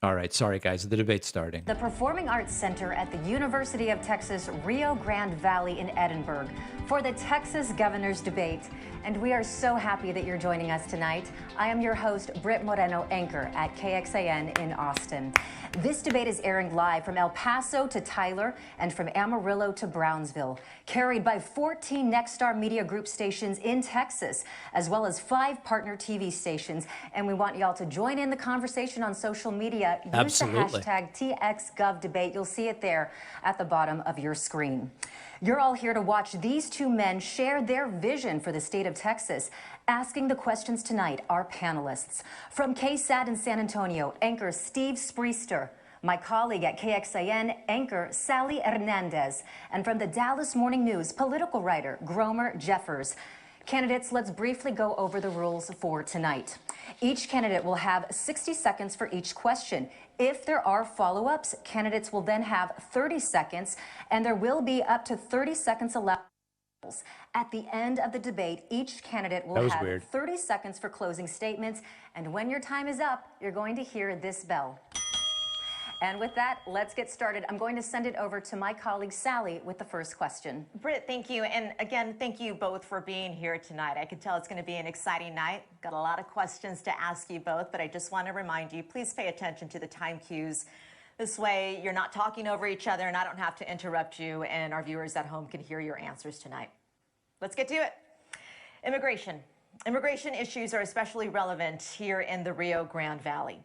All right, sorry guys, the debate's starting. The Performing Arts Center at the University of Texas, Rio Grande Valley in Edinburgh for the Texas Governor's Debate. And we are so happy that you're joining us tonight. I am your host, Britt Moreno, anchor at KXAN in Austin. This debate is airing live from El Paso to Tyler and from Amarillo to Brownsville, carried by 14 Nexstar Media Group stations in Texas, as well as 5 partner TV stations. And we want y'all to join in the conversation on social media. Use Absolutely. the hashtag TXGovDebate. You'll see it there at the bottom of your screen. You're all here to watch these two men share their vision for the state of Texas. Asking the questions tonight are panelists. From KSAT in San Antonio, anchor Steve Spriester. My colleague at KXAN, anchor Sally Hernandez. And from the Dallas Morning News, political writer Gromer Jeffers. Candidates, let's briefly go over the rules for tonight. Each candidate will have 60 seconds for each question. If there are follow-ups, candidates will then have 30 seconds, and there will be up to 30 seconds allowed. At the end of the debate, each candidate will have 30 seconds for closing statements, and when your time is up, you're going to hear this bell. And with that, let's get started. I'm going to send it over to my colleague Sally with the first question. Britt, thank you. And again, thank you both for being here tonight. I can tell it's going to be an exciting night. Got a lot of questions to ask you both, but I just want to remind you, please pay attention to the time cues. This way, you're not talking over each other and I don't have to interrupt you, and our viewers at home can hear your answers tonight. Let's get to it. Immigration. Immigration issues are especially relevant here in the Rio Grande Valley.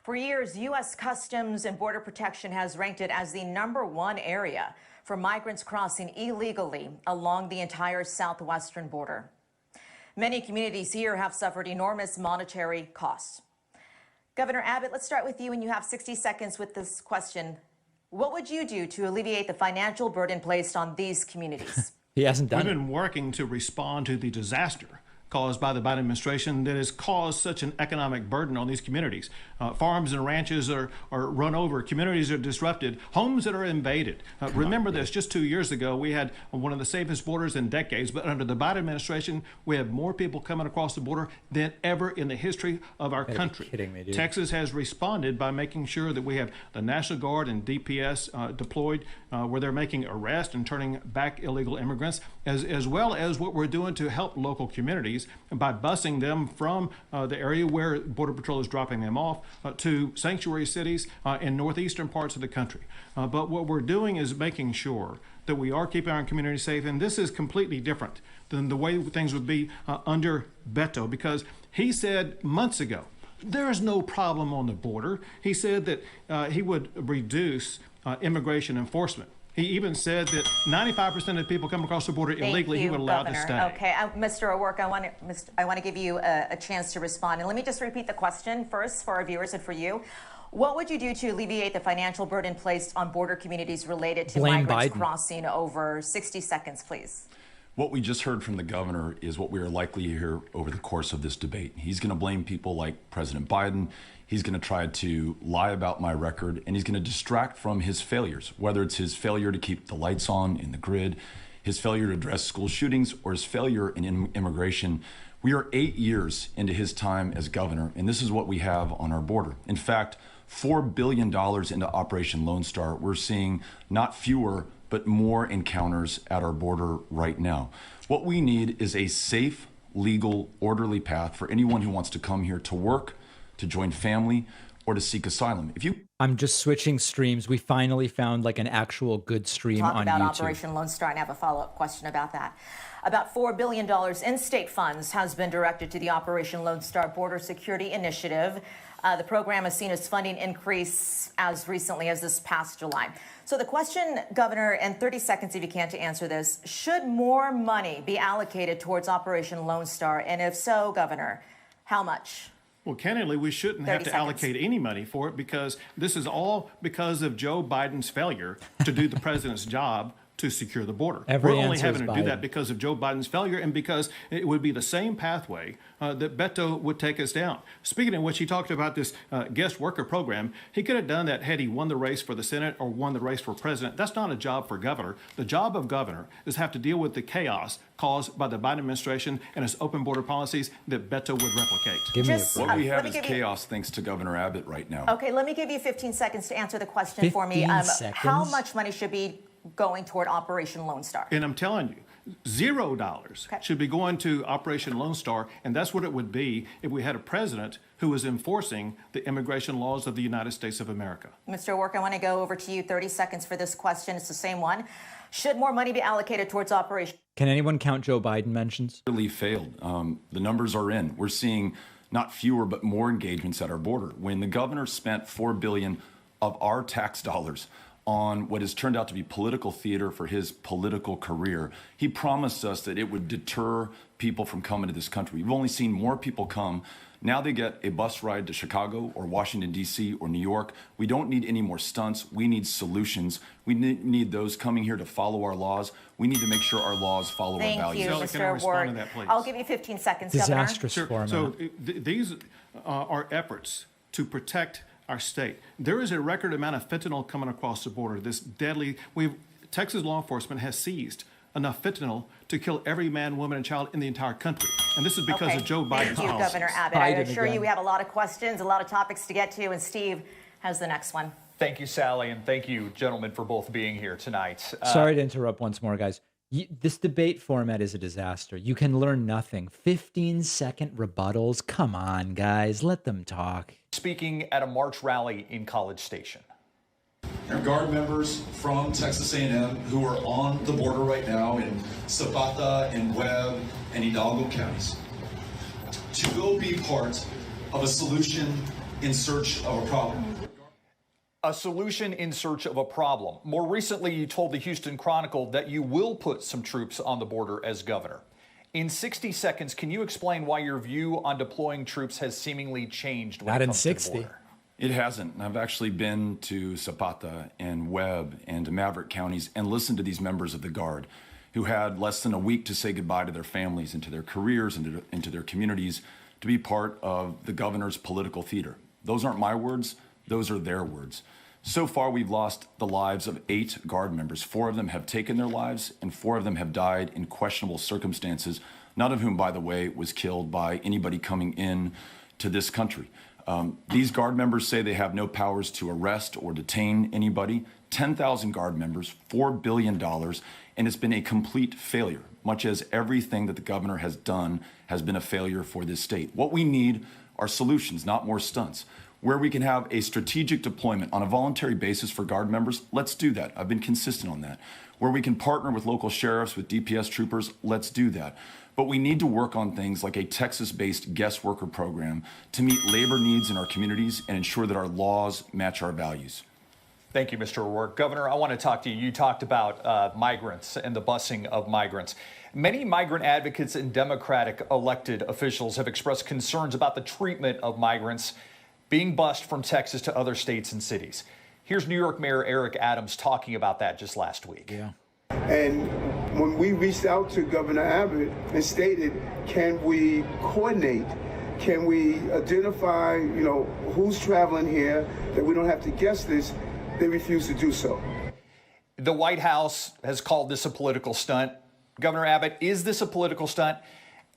For years, U.S. Customs and Border Protection has ranked it as the #1 area for migrants crossing illegally along the entire southwestern border. Many communities here have suffered enormous monetary costs. Governor Abbott, let's start with you, and you have 60 seconds with this question. What would you do to alleviate the financial burden placed on these communities? He hasn't done We've it. been working to respond to the disaster caused by the Biden administration that has caused such an economic burden on these communities. Farms and ranches are run over, communities are disrupted, homes that are invaded. Remember this, just 2 years ago, we had one of the safest borders in decades, but under the Biden administration, we have more people coming across the border than ever in the history of our country. Kidding me, dude. Texas has responded by making sure that we have the National Guard and DPS deployed, where they're making arrests and turning back illegal immigrants, as well as what we're doing to help local communities by busing them from the area where Border Patrol is dropping them off to sanctuary cities in northeastern parts of the country. But what we're doing is making sure that we are keeping our community safe, and this is completely different than the way things would be under Beto, because he said months ago, there is no problem on the border. He said that he would reduce immigration enforcement. He even said that 95% of people come across the border illegally, he would allow to stay. Okay, Mr. O'Rourke, I want to give you a chance to respond. And let me just repeat the question first for our viewers and for you. What would you do to alleviate the financial burden placed on border communities related to migrants crossing over? 60 seconds, please. What we just heard from the governor is what we are likely to hear over the course of this debate. He's going to blame people like President Biden. He's going to try to lie about my record, and he's going to distract from his failures, whether it's his failure to keep the lights on in the grid, his failure to address school shootings, or his failure in immigration. We are 8 years into his time as governor, and this is what we have on our border. In fact, $4 billion into Operation Lone Star. We're seeing not fewer, but more encounters at our border right now. What we need is a safe, legal, orderly path for anyone who wants to come here to work, to join family, or to seek asylum. I'm just switching streams. We finally found like an actual good stream on YouTube. Talk about Operation Lone Star, and I have a follow-up question about that. About $4 billion in state funds has been directed to the Operation Lone Star Border Security Initiative. The program has seen its funding increase as recently as this past July. So the question, Governor, and 30 seconds if you can to answer this, should more money be allocated towards Operation Lone Star? And if so, Governor, how much? Well, candidly, we shouldn't have to allocate any money for it, because this is all because of Joe Biden's failure to do the president's job to secure the border. Every We're only answer is having to do that Biden. because of Joe Biden's failure and because it would be the same pathway that Beto would take us down. Speaking of which, he talked about this guest worker program. He could have done that had he won the race for the Senate or won the race for president. That's not a job for governor. The job of governor is have to deal with the chaos caused by the Biden administration and its open border policies that Beto would replicate. Give me a Just, break. What we let have me is give you- chaos thanks to Governor Abbott right now. Okay, let me give you 15 seconds to answer the question for me. 15 How seconds? much money should be going toward Operation Lone Star? And I'm telling you, $0 Okay. should be going to Operation Lone Star, and that's what it would be if we had a president who was enforcing the immigration laws of the United States of America. Mr. O'Rourke, I want to go over to you. 30 seconds for this question. It's the same one. Should more money be allocated towards Operation? Can anyone count Joe Biden mentions? Really failed. The numbers are in. We're seeing not fewer but more engagements at our border. When the governor spent $4 billion of our tax dollars on what has turned out to be political theater for his political career, he promised us that it would deter people from coming to this country. We've only seen more people come. Now they get a bus ride to Chicago or Washington, D.C. or New York. We don't need any more stunts. We need solutions. We need those coming here to follow our laws. We need to make sure our laws follow our Thank values. you, Sally, can I Mr. respond to O'Rourke. that, please? I'll give you 15 seconds, Disastrous Sure. format. So these are efforts to protect our state. There is a record amount of fentanyl coming across the border. This deadly. Texas law enforcement has seized enough fentanyl to kill every man, woman, and child in the entire country. And this is because Okay. of Joe Biden's Thank you, policies. Governor Abbott. I Biden assure again. you we have a lot of questions, a lot of topics to get to, and Steve has the next one. Thank you, Sally, and thank you, gentlemen, for both being here tonight. Sorry to interrupt once more, guys. This debate format is a disaster. You can learn nothing. 15-second rebuttals. Come on, guys. Let them talk. Speaking at a March rally in College Station. Our Guard members from Texas A&M who are on the border right now in Zapata and Webb and Hidalgo counties to go be part of a solution in search of a problem. A solution in search of a problem. More recently, you told the Houston Chronicle that you will put some troops on the border as governor. In 60 seconds, can you explain why your view on deploying troops has seemingly changed when Not it in comes to the 60. border? It hasn't. I've actually been to Zapata and Webb and to Maverick counties and listened to these members of the Guard who had less than a week to say goodbye to their families and to their careers and into their communities to be part of the governor's political theater. Those aren't my words. Those are their words. So far, we've lost the lives of 8 Guard members. 4 of them have taken their lives, and 4 of them have died in questionable circumstances, none of whom, by the way, was killed by anybody coming in to this country. These Guard members say they have no powers to arrest or detain anybody. 10,000 Guard members, $4 billion, and it's been a complete failure, much as everything that the governor has done has been a failure for this state. What we need are solutions, not more stunts. Where we can have a strategic deployment on a voluntary basis for Guard members, let's do that. I've been consistent on that. Where we can partner with local sheriffs, with DPS troopers, let's do that. But we need to work on things like a Texas-based guest worker program to meet labor needs in our communities and ensure that our laws match our values. Thank you, Mr. O'Rourke. Governor, I want to talk to you. You talked about migrants and the busing of migrants. Many migrant advocates and Democratic elected officials have expressed concerns about the treatment of migrants being bused from Texas to other states and cities. Here's New York Mayor Eric Adams talking about that just last week. Yeah. And when we reached out to Governor Abbott and stated, can we coordinate? Can we identify, who's traveling here, that we don't have to guess this? They refused to do so. The White House has called this a political stunt. Governor Abbott, is this a political stunt?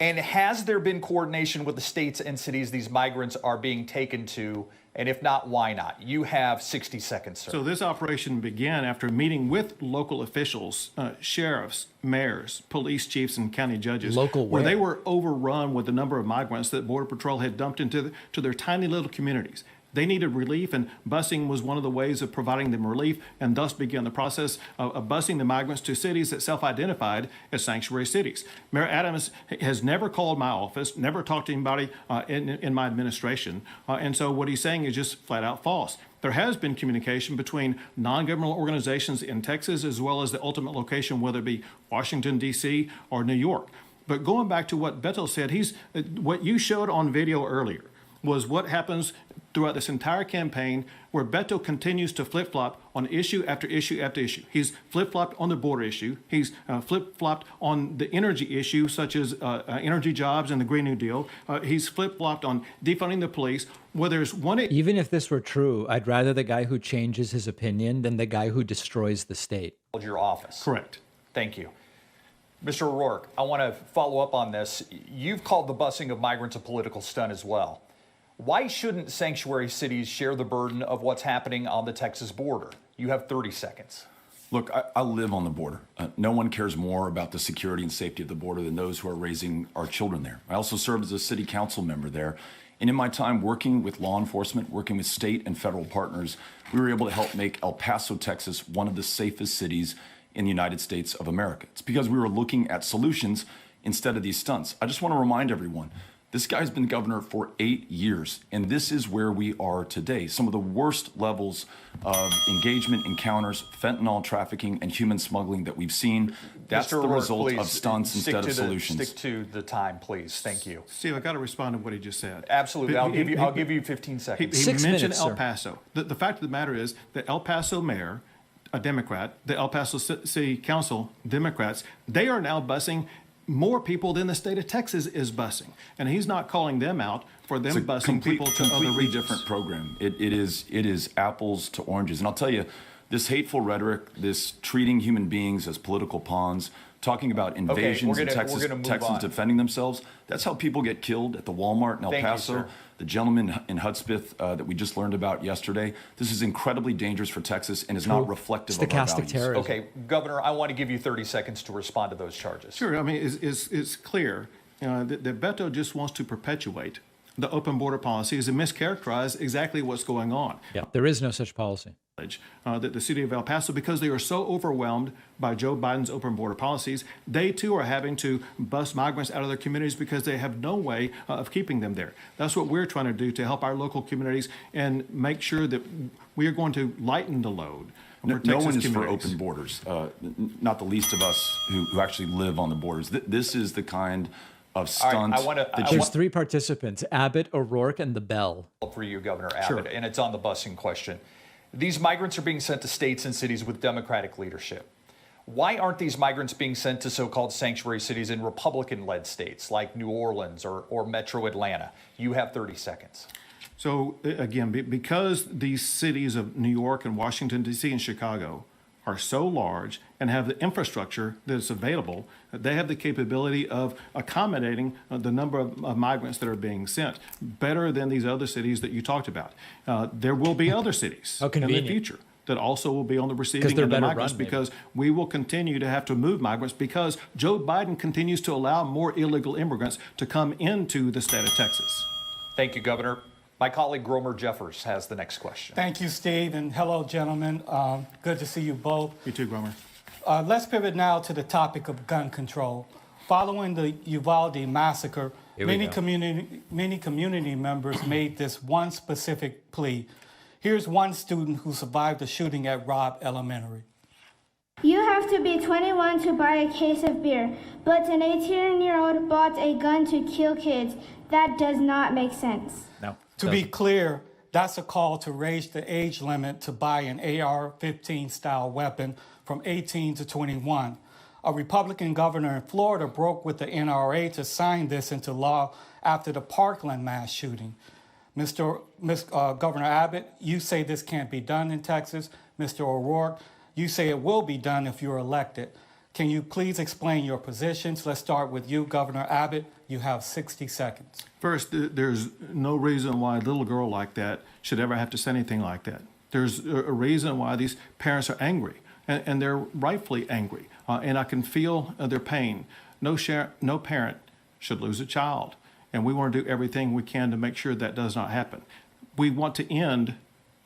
And has there been coordination with the states and cities these migrants are being taken to? And if not, why not? You have 60 seconds, sir. So this operation began after meeting with local officials, sheriffs, mayors, police chiefs, and county judges, Local where they where? were overrun with the number of migrants that Border Patrol had dumped into their tiny little communities. They needed relief, and busing was one of the ways of providing them relief, and thus began the process of busing the migrants to cities that self-identified as sanctuary cities. Mayor Adams has never called my office, never talked to anybody in my administration, and so what he's saying is just flat out false. There has been communication between non-governmental organizations in Texas as well as the ultimate location, whether it be Washington, D.C. or New York. But going back to what Beto said, what you showed on video earlier was what happens throughout this entire campaign where Beto continues to flip-flop on issue after issue after issue. He's flip-flopped on the border issue. He's flip-flopped on the energy issue, such as energy jobs and the Green New Deal. He's flip-flopped on defunding the police. Where there's one... Even if this were true, I'd rather the guy who changes his opinion than the guy who destroys the state. Your office. Correct. Thank you. Mr. O'Rourke, I want to follow up on this. You've called the busing of migrants a political stunt as well. Why shouldn't sanctuary cities share the burden of what's happening on the Texas border? You have 30 seconds. Look, I live on the border. No one cares more about the security and safety of the border than those who are raising our children there. I also served as a city council member there. And in my time working with law enforcement, working with state and federal partners, we were able to help make El Paso, Texas, one of the safest cities in the United States of America. It's because we were looking at solutions instead of these stunts. I just want to remind everyone, this guy's been governor for 8 years, and this is where we are today. Some of the worst levels of engagement, encounters, fentanyl trafficking, and human smuggling that we've seen. That's the result of stunts instead of solutions. Stick to the time, please. Thank you. Steve, I got to respond to what he just said. Absolutely. I'll give you 15 seconds. He mentioned El Paso. The fact of the matter is that El Paso mayor, a Democrat, the El Paso City Council, Democrats, they are now busing more people than the state of Texas is busing. And he's not calling them out for them busing people to other regions. Different program. It is apples to oranges. And I'll tell you, this hateful rhetoric, this treating human beings as political pawns, talking about invasions in Texas, Texans defending themselves, that's how people get killed at the Walmart in El Paso. The gentleman in Hudspeth that we just learned about yesterday. This is incredibly dangerous for Texas and is not reflective of our values. Terrorism. Okay, Governor, I want to give you 30 seconds to respond to those charges. Sure. I mean, it's clear that Beto just wants to perpetuate the open border policies and mischaracterize exactly what's going on. Yeah, there is no such policy. That the city of El Paso, because they are so overwhelmed by Joe Biden's open border policies, they too are having to bus migrants out of their communities because they have no way of keeping them there. That's what we're trying to do to help our local communities and make sure that we are going to lighten the load. No one is for open borders, not the least of us who actually live on the borders. This is the kind of stunt. There's 3 participants, Abbott, O'Rourke, and the Bell. For you, Governor Abbott, and it's on the busing question. These migrants are being sent to states and cities with Democratic leadership. Why aren't these migrants being sent to so-called sanctuary cities in Republican-led states like New Orleans or Metro Atlanta? You have 30 seconds. So again, because these cities of New York and Washington, D.C. and Chicago are so large and have the infrastructure that's available, they have the capability of accommodating the number of migrants that are being sent better than these other cities that you talked about. There will be other cities in the future that also will be on the receiving end of migrants because we will continue to have to move migrants because Joe Biden continues to allow more illegal immigrants to come into the state of Texas. Thank you, Governor. My colleague Gromer Jeffers has the next question. Thank you, Steve, and hello, gentlemen. Good to see you both. You too, Gromer. Let's pivot now to the topic of gun control. Following the Uvalde massacre, many community members made this one specific plea. Here's one student who survived the shooting at Robb Elementary. You have to be 21 to buy a case of beer, but an 18-year-old bought a gun to kill kids. That does not make sense. No. To be clear, that's a call to raise the age limit to buy an AR-15 style weapon from 18 to 21. A Republican governor in Florida broke with the NRA to sign this into law after the Parkland mass shooting. Governor Abbott, you say this can't be done in Texas. Mr. O'Rourke, you say it will be done if you're elected. Can you please explain your positions? Let's start with you, Governor Abbott. You have 60 seconds. First, there's no reason why a little girl like that should ever have to say anything like that. There's a reason why these parents are angry, and they're rightfully angry, and I can feel their pain. No parent should lose a child, and we want to do everything we can to make sure that does not happen. We want to end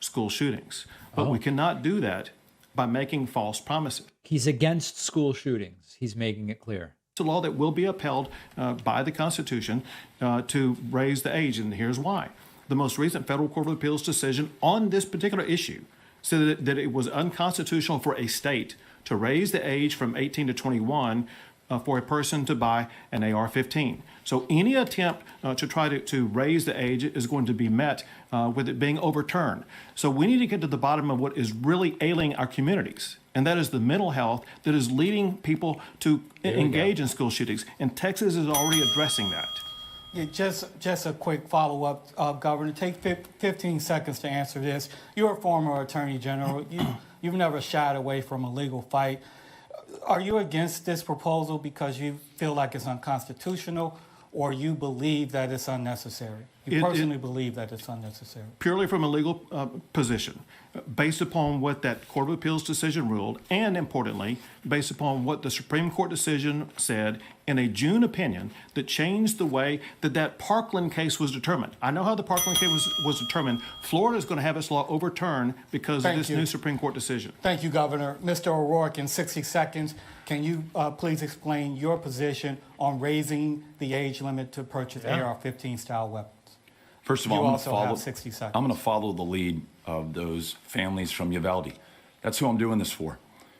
school shootings, but we cannot do that by making false promises. He's against school shootings. He's making it clear. It's a law that will be upheld by the Constitution to raise the age, and here's why. The most recent Federal Court of Appeals decision on this particular issue said that it was unconstitutional for a state to raise the age from 18 to 21 for a person to buy an AR-15. So any attempt to try to raise the age is going to be met with it being overturned. So we need to get to the bottom of what is really ailing our communities, and that is the mental health that is leading people to engage in school shootings. And Texas is already addressing that. Yeah, just a quick follow-up, Governor. Take 15 seconds to answer this. You're a former Attorney General. You've never shied away from a legal fight. Are you against this proposal because you feel like it's unconstitutional, or you believe that it's unnecessary? You personally believe that it's unnecessary? Purely from a legal position, based upon what that Court of Appeals decision ruled, and importantly, based upon what the Supreme Court decision said in a June opinion that changed the way that Parkland case was determined. I know how the Parkland case was determined. Florida is going to have its law overturned because of this new Supreme Court decision. Thank you, Governor. Mr. O'Rourke, in 60 seconds, can you please explain your position on raising the age limit to purchase AR-15 style weapons? First of all, I'm going to follow the lead of those families from Uvalde. That's who I'm doing this for.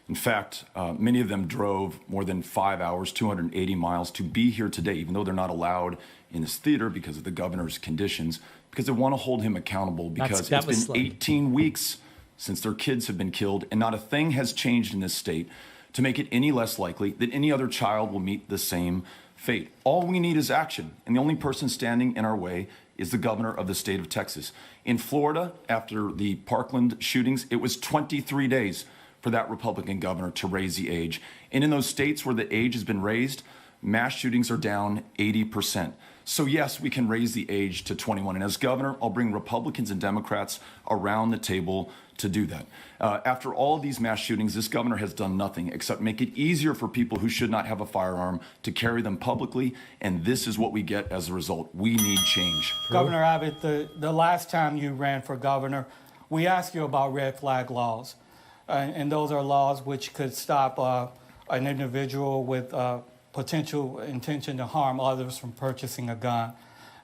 In fact, many of them drove more than 5 hours, 280 miles to be here today, even though they're not allowed in this theater because of the governor's conditions, because they want to hold him accountable, because it's been 18 weeks since their kids have been killed, and not a thing has changed in this state to make it any less likely that any other child will meet the same fate. All we need is action, and the only person standing in our way is the governor of the state of Texas. In Florida, after the Parkland shootings, it was 23 days for that Republican governor to raise the age. And in those states where the age has been raised, mass shootings are down 80%. So yes, we can raise the age to 21. And as governor, I'll bring Republicans and Democrats around the table to do that. After all of these mass shootings, this governor has done nothing except make it easier for people who should not have a firearm to carry them publicly. And this is what we get as a result. We need change. Governor Abbott, the last time you ran for governor, we asked you about red flag laws. And those are laws which could stop an individual with potential intention to harm others from purchasing a gun.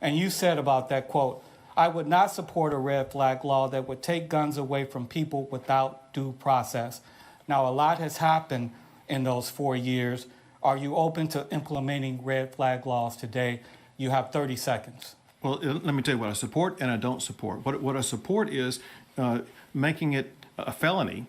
And you said about that, quote, "I would not support a red flag law that would take guns away from people without due process." Now, a lot has happened in those 4 years. Are you open to implementing red flag laws today? You have 30 seconds. Well, let me tell you what I support and I don't support. What I support is making it a felony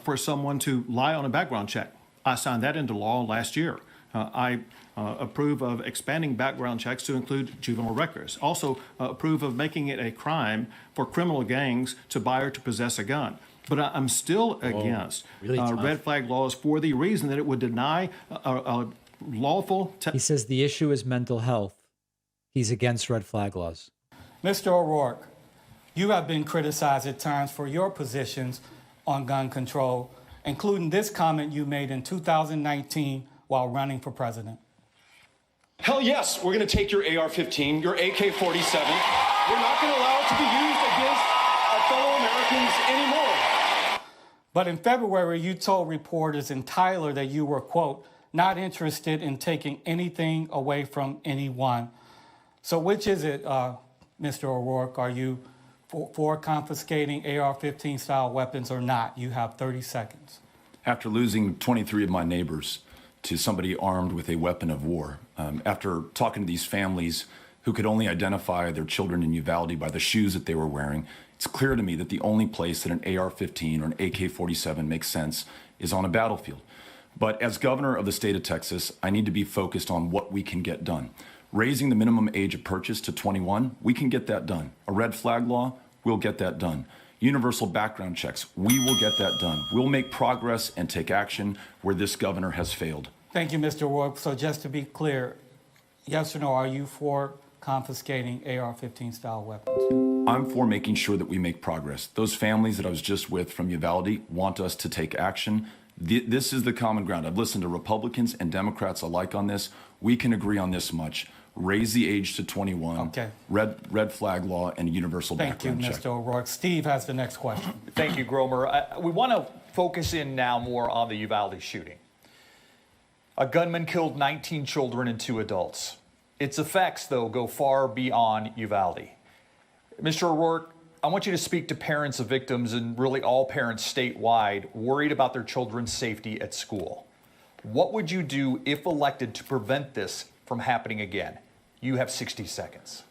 for someone to lie on a background check. I signed that into law last year. I approve of expanding background checks to include juvenile records. Also approve of making it a crime for criminal gangs to buy or to possess a gun. But I'm still against red flag laws for the reason that it would deny a lawful... He says the issue is mental health. He's against red flag laws. Mr. O'Rourke, you have been criticized at times for your positions on gun control, including this comment you made in 2019 while running for president. Hell yes, we're going to take your AR-15, your AK-47. We're not going to allow it to be used against our fellow Americans anymore. But in February, you told reporters in Tyler that you were, quote, not interested in taking anything away from anyone. So which is it, Mr. O'Rourke? Are you for confiscating AR-15 style weapons or not? You have 30 seconds. After losing 23 of my neighbors to somebody armed with a weapon of war, after talking to these families who could only identify their children in Uvalde by the shoes that they were wearing, it's clear to me that the only place that an AR-15 or an AK-47 makes sense is on a battlefield. But as governor of the state of Texas, I need to be focused on what we can get done. Raising the minimum age of purchase to 21, we can get that done. A red flag law, we'll get that done. Universal background checks, we will get that done. We'll make progress and take action where this governor has failed. Thank you, Mr. O'Rourke. So just to be clear, yes or no, are you for confiscating AR-15 style weapons? I'm for making sure that we make progress. Those families that I was just with from Uvalde want us to take action. This is the common ground. I've listened to Republicans and Democrats alike on this. We can agree on this much. Raise the age to 21, okay. Red flag law, and a universal background check. Thank you, Mr. O'Rourke. Steve has the next question. Thank you, Gromer. We want to focus in now more on the Uvalde shooting. A gunman killed 19 children and 2 adults. Its effects, though, go far beyond Uvalde. Mr. O'Rourke, I want you to speak to parents of victims and really all parents statewide worried about their children's safety at school. What would you do if elected to prevent this from happening again? You have 60 seconds.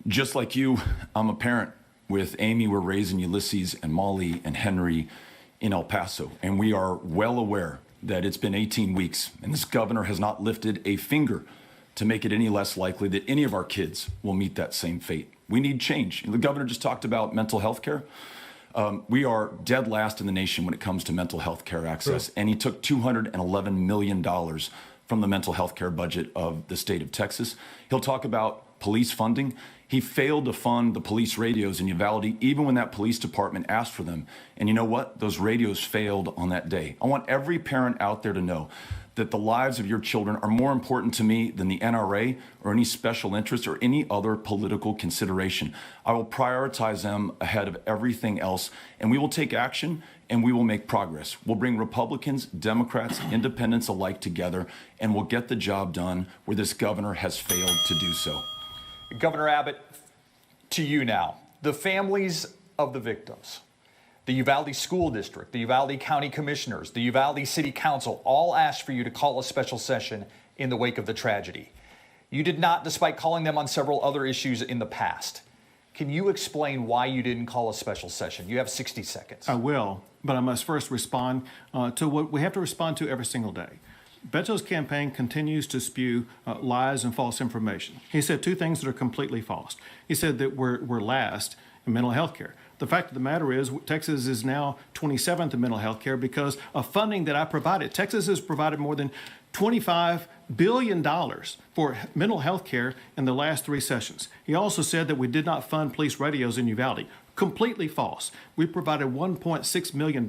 Just like you, I'm a parent. With Amy, we're raising Ulysses and Molly and Henry in El Paso, and we are well aware that it's been 18 weeks, and this governor has not lifted a finger to make it any less likely that any of our kids will meet that same fate. We need change. The governor just talked about mental health care. We are dead last in the nation when it comes to mental health care access, and he took $211 million from the mental health care budget of the state of Texas. He'll talk about police funding. He failed to fund the police radios in Uvalde, even when that police department asked for them. And you know what? Those radios failed on that day. I want every parent out there to know that the lives of your children are more important to me than the NRA or any special interest or any other political consideration. I will prioritize them ahead of everything else, and we will take action and we will make progress. We'll bring Republicans, Democrats, independents alike together, and we'll get the job done where this governor has failed to do so. Governor Abbott, to you now. The families of the victims, the Uvalde School District, the Uvalde County Commissioners, the Uvalde City Council all asked for you to call a special session in the wake of the tragedy. You did not, despite calling them on several other issues in the past. Can you explain why you didn't call a special session? You have 60 seconds. I will, but I must first respond to what we have to respond to every single day. Beto's campaign continues to spew lies and false information. He said two things that are completely false. He said that we're last in mental health care. The fact of the matter is Texas is now 27th in mental health care because of funding that I provided. Texas has provided more than $25 billion for mental health care in the last 3 sessions. He also said that we did not fund police radios in Uvalde. Completely false. We provided $1.6 million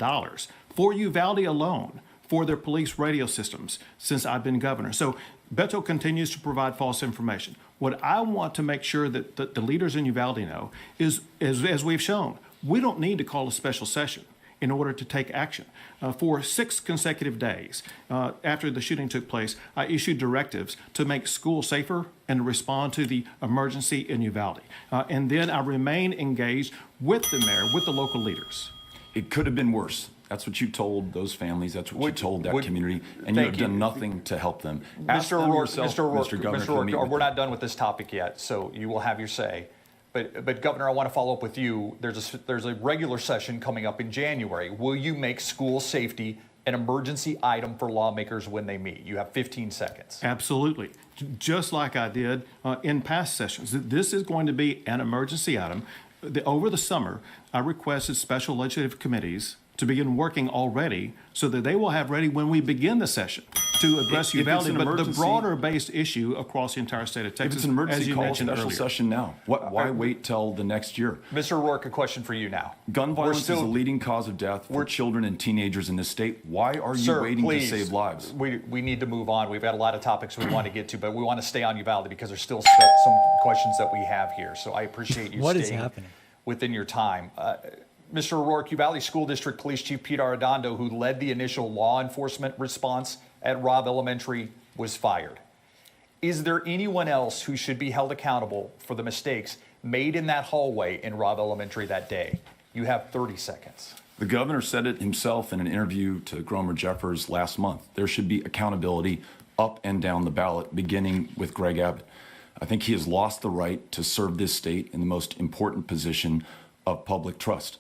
for Uvalde alone for their police radio systems since I've been governor. So Beto continues to provide false information. What I want to make sure that the leaders in Uvalde know is, as we've shown, we don't need to call a special session in order to take action. For 6 consecutive days after the shooting took place, I issued directives to make schools safer and to respond to the emergency in Uvalde. And then I remain engaged with the mayor, with the local leaders. It could have been worse. That's what you told those families. That's what you told that community, and you have done nothing to help them. Mr. O'Rourke, we're not done with this topic yet, so you will have your say. But Governor, I want to follow up with you. There's a regular session coming up in January. Will you make school safety an emergency item for lawmakers when they meet? You have 15 seconds. Absolutely. Just like I did in past sessions. This is going to be an emergency item. Over the summer, I requested special legislative committees to begin working already so that they will have ready when we begin the session to address Uvalde, but the broader-based issue across the entire state of Texas, if it's an emergency, as you call mentioned a special earlier. session now. Why wait till the next year? Mr. O'Rourke, a question for you now. Gun violence is the leading cause of death for children and teenagers in this state. Why are you waiting to save lives? We need to move on. We've got a lot of topics we want to get to, but we want to stay on Uvalde because there's still some questions that we have here. So I appreciate you staying within your time. Mr. O'Rourke, Uvalde School District Police Chief Pete Arredondo, who led the initial law enforcement response at Robb Elementary, was fired. Is there anyone else who should be held accountable for the mistakes made in that hallway in Robb Elementary that day? You have 30 seconds. The governor said it himself in an interview to Gromer Jeffers last month. There should be accountability up and down the ballot, beginning with Greg Abbott. I think he has lost the right to serve this state in the most important position of public trust.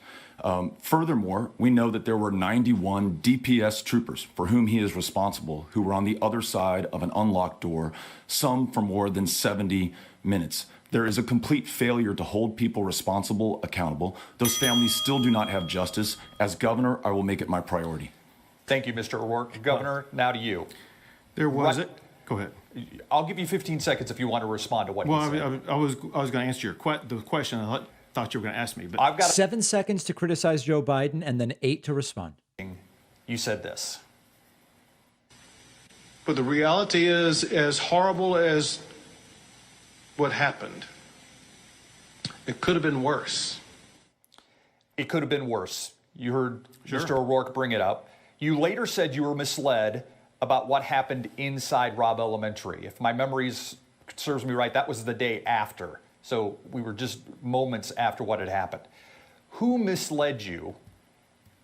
Furthermore, we know that there were 91 DPS troopers for whom he is responsible who were on the other side of an unlocked door, some for more than 70 minutes. There is a complete failure to hold people responsible accountable. Those families still do not have justice. As governor, I will make it my priority. Thank you, Mr. O'Rourke. Governor, now to you. There was it. Go ahead. I'll give you 15 seconds if you want to respond to what he said. I was going to answer the question. I thought you were going to ask me, but I've got 7 seconds to criticize Joe Biden and then 8 to respond. You said this. But the reality is, as horrible as what happened, it could have been worse. It could have been worse. You heard Mr. O'Rourke bring it up. You later said you were misled about what happened inside Robb Elementary. If my memory serves me right, that was the day after. So we were just moments after what had happened. Who misled you,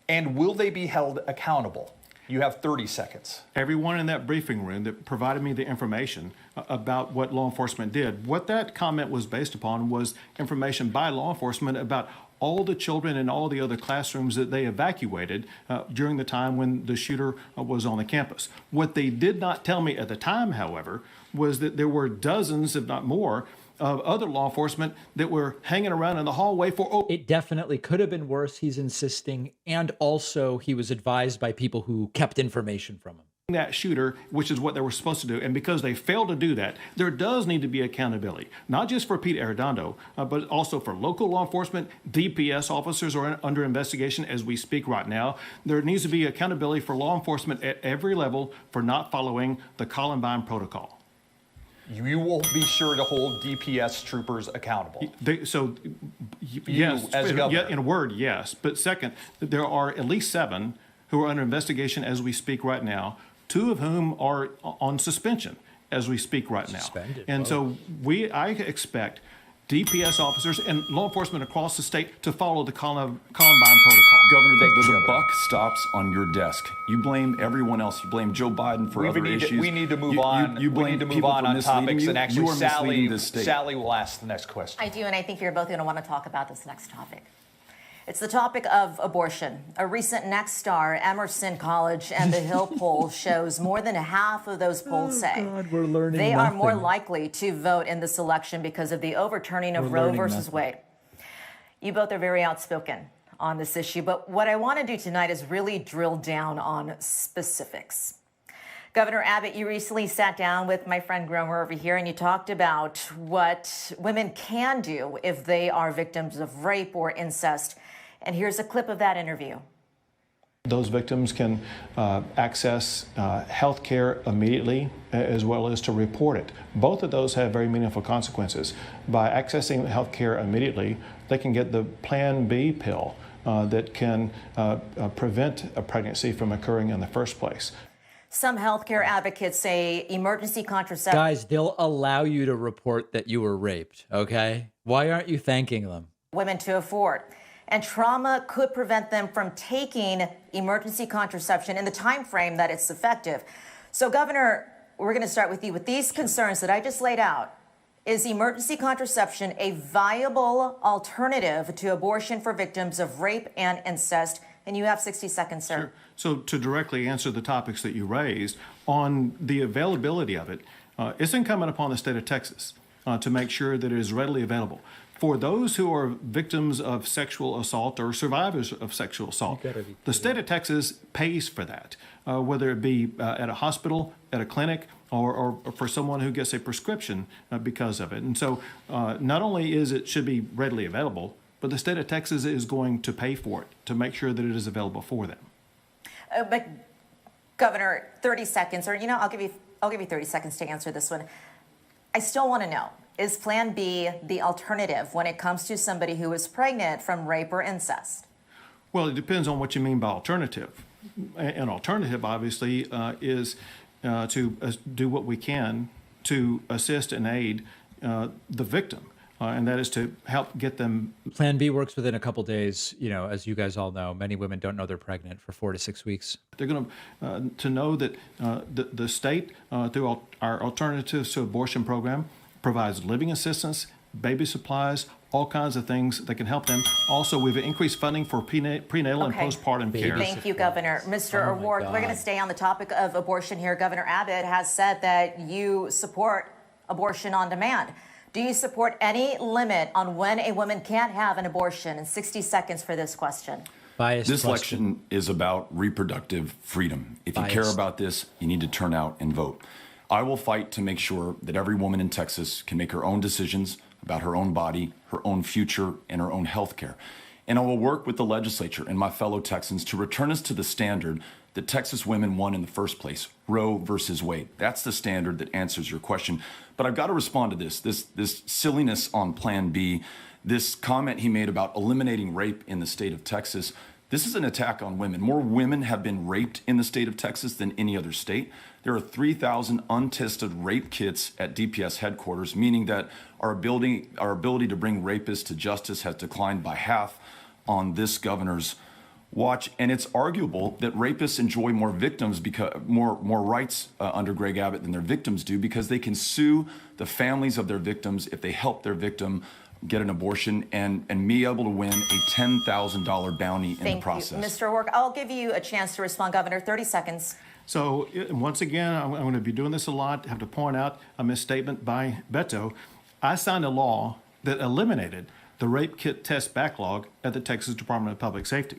and will they be held accountable? You have 30 seconds. Everyone in that briefing room that provided me the information about what law enforcement did, what that comment was based upon was information by law enforcement about all the children in all the other classrooms that they evacuated during the time when the shooter was on the campus. What they did not tell me at the time, however, was that there were dozens, if not more, of other law enforcement that were hanging around in the hallway for... It definitely could have been worse, he's insisting. And also he was advised by people who kept information from him. That shooter, which is what they were supposed to do. And because they failed to do that, there does need to be accountability, not just for Pete Arredondo, but also for local law enforcement. DPS officers are under investigation as we speak right now. There needs to be accountability for law enforcement at every level for not following the Columbine protocol. You will be sure to hold DPS troopers accountable. Yes, as governor. In a word, yes. But second, there are at least 7 who are under investigation as we speak right now, 2 of whom are on suspension as we speak right now. And so I expect DPS officers and law enforcement across the state to follow the Columbine protocol. Governor, the buck stops on your desk. You blame everyone else. You blame Joe Biden for other issues. We need to move on. You we need to move on topics. And actually, Sally Sally will ask the next question. I do, and I think you're both going to want to talk about this next topic. It's the topic of abortion. A recent Next Star, Emerson College, and the Hill poll shows more than half of those polls say we're learning they nothing. are more likely to vote in this election because of the overturning of Roe versus Wade. You both are very outspoken on this issue, but what I want to do tonight is really drill down on specifics. Governor Abbott, you recently sat down with my friend Gromer over here, and you talked about what women can do if they are victims of rape or incest. And here's a clip of that interview. Those victims can access health care immediately, as well as to report it. Both of those have very meaningful consequences. By accessing health care immediately, they can get the Plan B pill that can prevent a pregnancy from occurring in the first place. Some healthcare advocates say emergency contraception... Guys, they'll allow you to report that you were raped, okay? Why aren't you thanking them? ...women to afford. And trauma could prevent them from taking emergency contraception in the time frame that it's effective. So, Governor, we're going to start with you. With these concerns that I just laid out, is emergency contraception a viable alternative to abortion for victims of rape and incest? And you have 60 seconds, sir. Sure. So to directly answer the topics that you raised, on the availability of it, it's incumbent upon the state of Texas to make sure that it is readily available. For those who are victims of sexual assault or survivors of sexual assault, the state of Texas pays for that, whether it be at a hospital, at a clinic, or for someone who gets a prescription because of it. And so not only should be readily available, but the state of Texas is going to pay for it to make sure that it is available for them. But Governor, 30 seconds, or I'll give you 30 seconds to answer this one. I still want to know, is Plan B the alternative when it comes to somebody who is pregnant from rape or incest? Well, it depends on what you mean by alternative. An alternative, obviously, is to do what we can to assist and aid the victim. And that is to help get them. Plan B works within a couple days. As you guys all know, many women don't know they're pregnant for 4 to 6 weeks. They're going to know that the state, through our Alternatives to Abortion program, provides living assistance, baby supplies, all kinds of things that can help them. Also, we've increased funding for prenatal and postpartum care. Thank you, Governor. Mr. O'Rourke, we're going to stay on the topic of abortion here. Governor Abbott has said that you support abortion on demand. Do you support any limit on when a woman can't have an abortion? In 60 seconds for this question. This election is about reproductive freedom. If you care about this, you need to turn out and vote. I will fight to make sure that every woman in Texas can make her own decisions about her own body, her own future, and her own health care. And I will work with the legislature and my fellow Texans to return us to the standard that Texas women won in the first place, Roe versus Wade. That's the standard that answers your question. But I've got to respond to this silliness on Plan B, this comment he made about eliminating rape in the state of Texas. This is an attack on women. More women have been raped in the state of Texas than any other state. There are 3,000 untested rape kits at DPS headquarters, meaning that our ability to bring rapists to justice has declined by half on this governor's watch, and it's arguable that rapists enjoy more victims because more rights under Greg Abbott than their victims do, because they can sue the families of their victims if they help their victim get an abortion, and me able to win a $10,000 bounty in the process. Thank you. Mr. O'Rourke, I'll give you a chance to respond, Governor. 30 seconds. So once again, I'm going to be doing this a lot. I have to point out a misstatement by Beto. I signed a law that eliminated the rape kit test backlog at the Texas Department of Public Safety.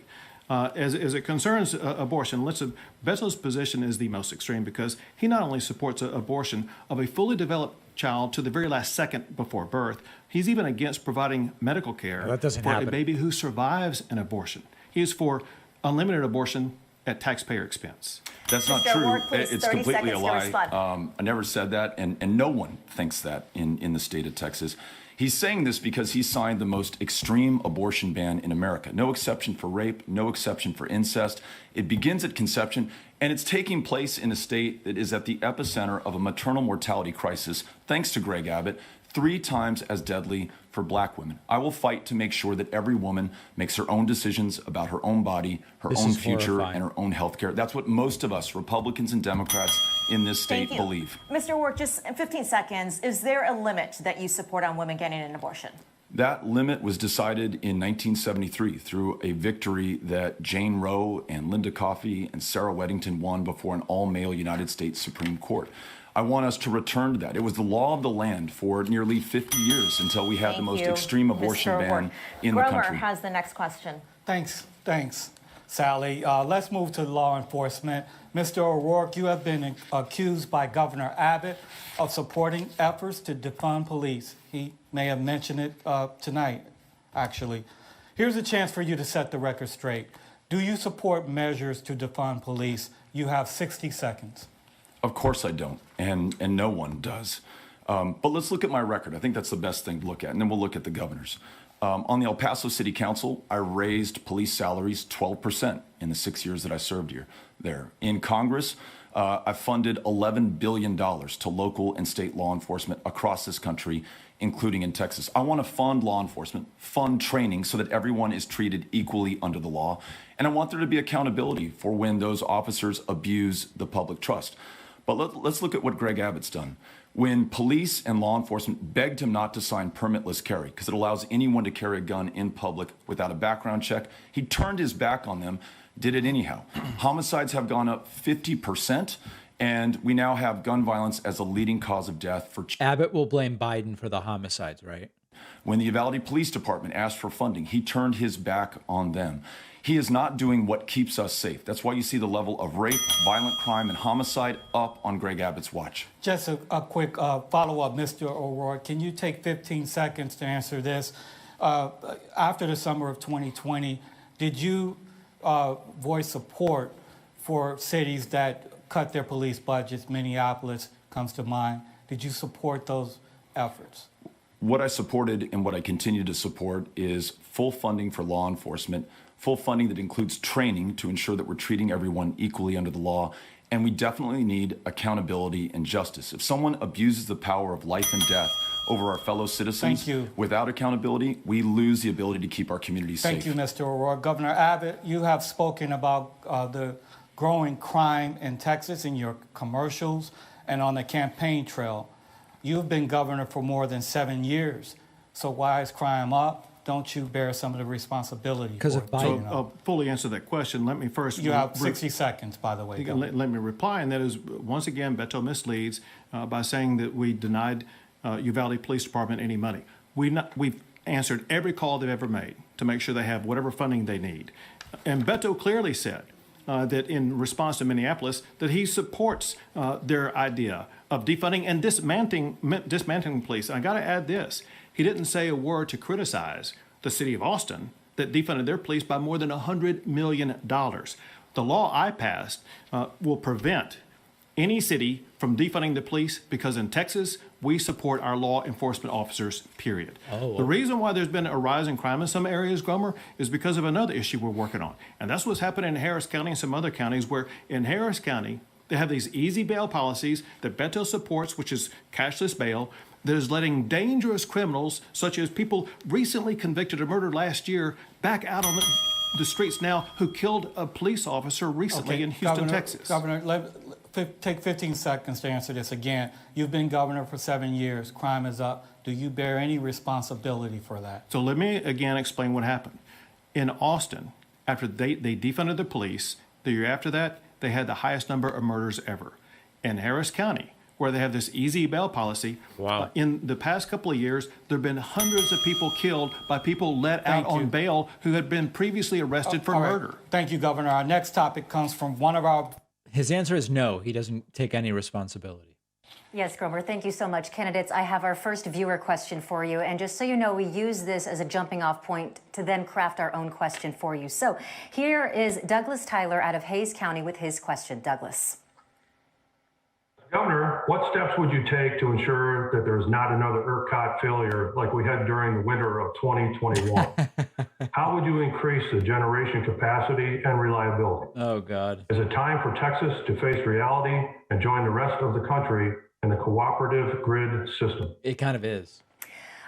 As it concerns abortion, listen, Beto's position is the most extreme, because he not only supports abortion of a fully developed child to the very last second before birth, he's even against providing medical care for a baby who survives an abortion. He is for unlimited abortion at taxpayer expense. That's not true. It's completely a lie. I never said that, and no one thinks that in the state of Texas. He's saying this because he signed the most extreme abortion ban in America. No exception for rape, no exception for incest. It begins at conception, and it's taking place in a state that is at the epicenter of a maternal mortality crisis, thanks to Greg Abbott, 3 times as deadly for black women. I will fight to make sure that every woman makes her own decisions about her own body, her own future, and her own health care. That's what most of us, Republicans and Democrats in this state, believe. Mr. O'Rourke, just in 15 seconds, is there a limit that you support on women getting an abortion? That limit was decided in 1973 through a victory that Jane Roe and Linda Coffey and Sarah Weddington won before an all-male United States Supreme Court. I want us to return to that. It was the law of the land for nearly 50 years until we had the most extreme abortion ban in the country. Gromer has the next question. Thanks, Sally. Let's move to law enforcement. Mr. O'Rourke, you have been accused by Governor Abbott of supporting efforts to defund police. He may have mentioned it tonight, actually. Here's a chance for you to set the record straight. Do you support measures to defund police? You have 60 seconds. Of course I don't, and no one does. But let's look at my record. I think that's the best thing to look at, and then we'll look at the governors. On the El Paso City Council, I raised police salaries 12% in the 6 years that I served there. In Congress, I funded $11 billion to local and state law enforcement across this country, including in Texas. I want to fund law enforcement, fund training so that everyone is treated equally under the law, and I want there to be accountability for when those officers abuse the public trust. But let's look at what Greg Abbott's done. When police and law enforcement begged him not to sign permitless carry because it allows anyone to carry a gun in public without a background check, he turned his back on them, did it anyhow. Homicides have gone up 50%, and we now have gun violence as a leading cause of death for Abbott will blame Biden for the homicides, right? When the Uvalde Police Department asked for funding, he turned his back on them. He is not doing what keeps us safe. That's why you see the level of rape, violent crime, and homicide up on Greg Abbott's watch. Just a quick follow-up, Mr. O'Rourke. Can you take 15 seconds to answer this? After the summer of 2020, did you voice support for cities that cut their police budgets? Minneapolis comes to mind. Did you support those efforts? What I supported and what I continue to support is full funding for law enforcement, full funding that includes training to ensure that we're treating everyone equally under the law, and we definitely need accountability and justice. If someone abuses the power of life and death over our fellow citizens without accountability, we lose the ability to keep our communities safe. Thank you, Mr. O'Rourke. Governor Abbott, you have spoken about the growing crime in Texas in your commercials and on the campaign trail. You've been governor for more than 7 years. So why is crime up? Don't you bear some of the responsibility? Because of Biden. So I'll fully answer that question. Let me first... You have 60 seconds, by the way. Let me reply, and that is, once again, Beto misleads by saying that we denied Uvalde Police Department any money. We've answered every call they've ever made to make sure they have whatever funding they need. And Beto clearly said that in response to Minneapolis, that he supports their idea of defunding and dismantling police. And I got to add this. He didn't say a word to criticize the city of Austin that defunded their police by more than $100 million. The law I passed will prevent any city from defunding the police because in Texas, we support our law enforcement officers, period. The reason why there's been a rise in crime in some areas, Gomer, is because of another issue we're working on. And that's what's happening in Harris County and some other counties where in Harris County, they have these easy bail policies that Beto supports, which is cashless bail, that is letting dangerous criminals, such as people recently convicted of murder last year, back out on the streets now who killed a police officer recently in Houston, Texas. Governor, take 15 seconds to answer this again. You've been governor for 7 years. Crime is up. Do you bear any responsibility for that? So let me again explain what happened. In Austin, after they defunded the police, the year after that, they had the highest number of murders ever. In Harris County, where they have this easy bail policy, in the past couple of years, there have been hundreds of people killed by people let out on bail who had been previously arrested for murder. Thank you, Governor. Our next topic comes from one of our... His answer is no. He doesn't take any responsibility. Yes, Gromer, thank you so much. Candidates, I have our first viewer question for you. And just so you know, we use this as a jumping off point to then craft our own question for you. So here is Douglas Tyler out of Hayes County with his question. Douglas. Governor, what steps would you take to ensure that there's not another ERCOT failure like we had during the winter of 2021? How would you increase the generation capacity and reliability? Oh, God. Is it time for Texas to face reality and join the rest of the country in the cooperative grid system? It kind of is.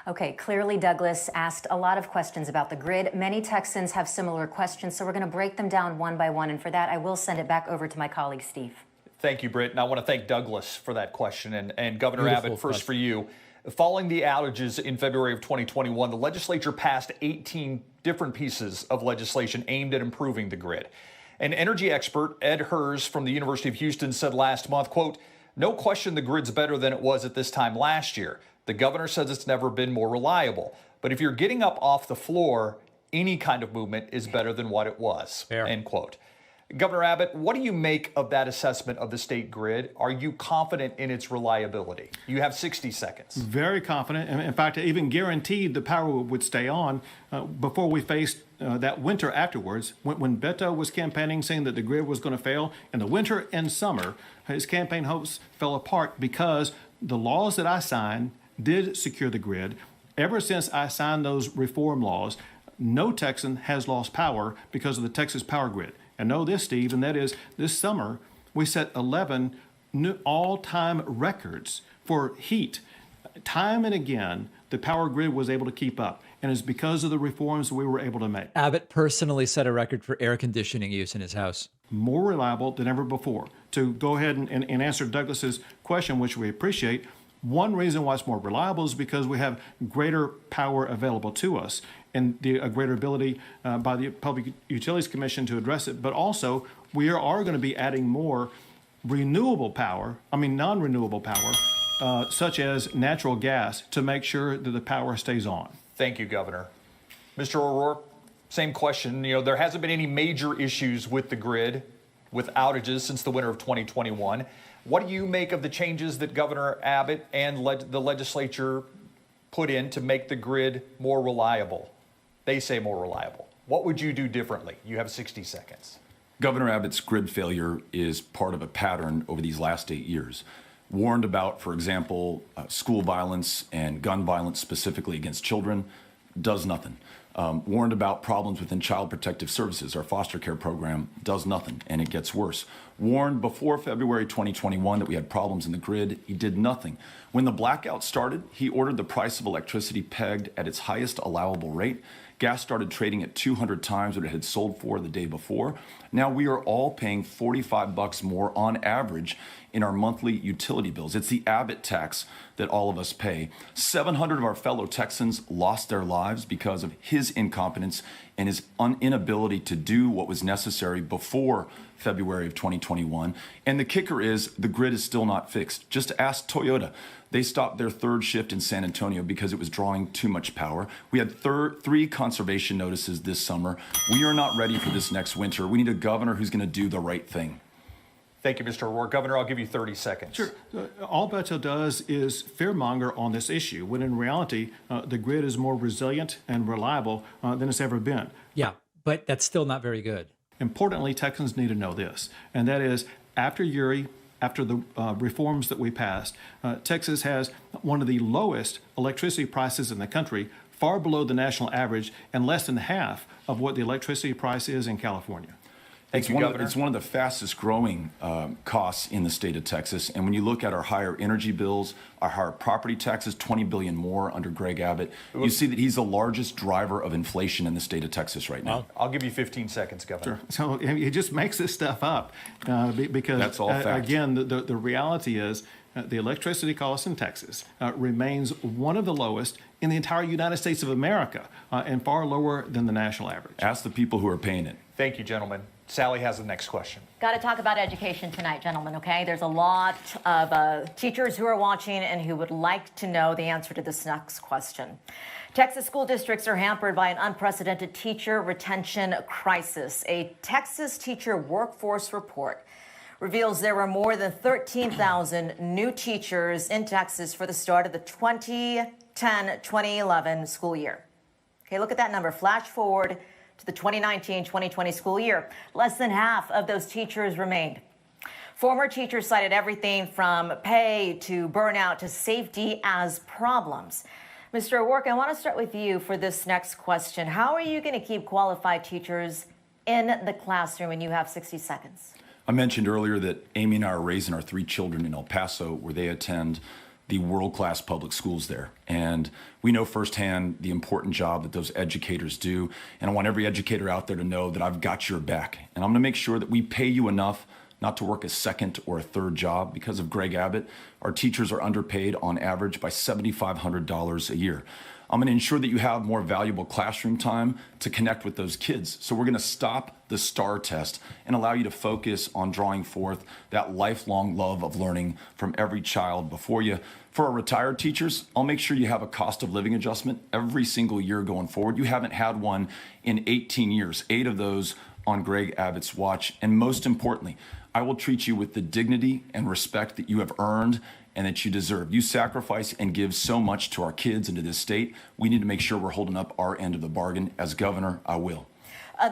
Okay, clearly Douglas asked a lot of questions about the grid. Many Texans have similar questions, so we're going to break them down one by one. And for that, I will send it back over to my colleague, Steve. Thank you, Britt. And I want to thank Douglas for that question. And Governor Abbott, first for you. Following the outages in February of 2021, the legislature passed 18 different pieces of legislation aimed at improving the grid. An energy expert, Ed Hers from the University of Houston, said last month, quote, "No question the grid's better than it was at this time last year. The governor says it's never been more reliable. But if you're getting up off the floor, any kind of movement is better than what it was." Fair. End quote. Governor Abbott, what do you make of that assessment of the state grid? Are you confident in its reliability? You have 60 seconds. Very confident. And in fact, I even guaranteed the power would stay on before we faced that winter afterwards. When Beto was campaigning saying that the grid was going to fail in the winter and summer, his campaign hopes fell apart because the laws that I signed did secure the grid. Ever since I signed those reform laws, no Texan has lost power because of the Texas power grid. And know this, Steve, and that is this summer we set 11 new all-time records for heat. Time and again, the power grid was able to keep up, and it's because of the reforms we were able to make. Abbott personally set a record for air conditioning use in his house. More reliable than ever before. To go ahead and answer Douglas's question, which we appreciate, one reason why it's more reliable is because we have greater power available to us and a greater ability by the Public Utilities Commission to address it. But also, we are going to be adding more non-renewable power, such as natural gas, to make sure that the power stays on. Thank you, Governor. Mr. O'Rourke, same question. You know, there hasn't been any major issues with the grid, with outages since the winter of 2021. What do you make of the changes that Governor Abbott and the legislature put in to make the grid more reliable? They say more reliable. What would you do differently? You have 60 seconds. Governor Abbott's grid failure is part of a pattern over these last 8 years. Warned about, for example, school violence and gun violence specifically against children, does nothing. Warned about problems within Child Protective Services, our foster care program, does nothing, and it gets worse. Warned before February 2021 that we had problems in the grid, he did nothing. When the blackout started, he ordered the price of electricity pegged at its highest allowable rate. Gas started trading at 200 times what it had sold for the day before. Now we are all paying $45 more on average in our monthly utility bills. It's the Abbott tax that all of us pay. 700 of our fellow Texans lost their lives because of his incompetence and his inability to do what was necessary before February of 2021. And the kicker is the grid is still not fixed. Just ask Toyota. They stopped their third shift in San Antonio because it was drawing too much power. We had 3 conservation notices this summer. We are not ready for this next winter. We need a governor who's going to do the right thing. Thank you, Mr. O'Rourke. Governor, I'll give you 30 seconds. Sure. All Beto does is fearmonger on this issue, when in reality, the grid is more resilient and reliable than it's ever been. Yeah, but that's still not very good. Importantly, Texans need to know this, and that is after Uri, after the reforms that we passed, Texas has one of the lowest electricity prices in the country, far below the national average and less than half of what the electricity price is in California. It's one of the fastest growing costs in the state of Texas. And when you look at our higher energy bills, our higher property taxes, $20 billion more under Greg Abbott, you see that he's the largest driver of inflation in the state of Texas right now. I'll give you 15 seconds, Governor. Sure. So he just makes this stuff up because, that's all fact. Again, the reality is the electricity cost in Texas remains one of the lowest in the entire United States of America and far lower than the national average. Ask the people who are paying it. Thank you, gentlemen. Sally has the next question. Got to talk about education tonight, gentlemen, okay? There's a lot of teachers who are watching and who would like to know the answer to this next question. Texas school districts are hampered by an unprecedented teacher retention crisis. A Texas teacher workforce report reveals there were more than 13,000 new teachers in Texas for the start of the 2010-2011 school year. Okay, look at that number. Flash forward to the 2019-2020 school year. Less than half of those teachers remained. Former teachers cited everything from pay to burnout to safety as problems. Mr. O'Rourke, I want to start with you for this next question. How are you going to keep qualified teachers in the classroom? And you have 60 seconds. I mentioned earlier that Amy and I are raising our 3 children in El Paso, where they attend the world-class public schools there. And we know firsthand the important job that those educators do. And I want every educator out there to know that I've got your back. And I'm gonna make sure that we pay you enough not to work a second or a third job. Because of Greg Abbott, our teachers are underpaid on average by $7,500 a year. I'm going to ensure that you have more valuable classroom time to connect with those kids. So we're going to stop the STAR test and allow you to focus on drawing forth that lifelong love of learning from every child before you. For our retired teachers, I'll make sure you have a cost of living adjustment every single year going forward. You haven't had one in 18 years, 8 of those on Greg Abbott's watch. And most importantly, I will treat you with the dignity and respect that you have earned and that you deserve. You sacrifice and give so much to our kids and to this state. We need to make sure we're holding up our end of the bargain. As governor, I will.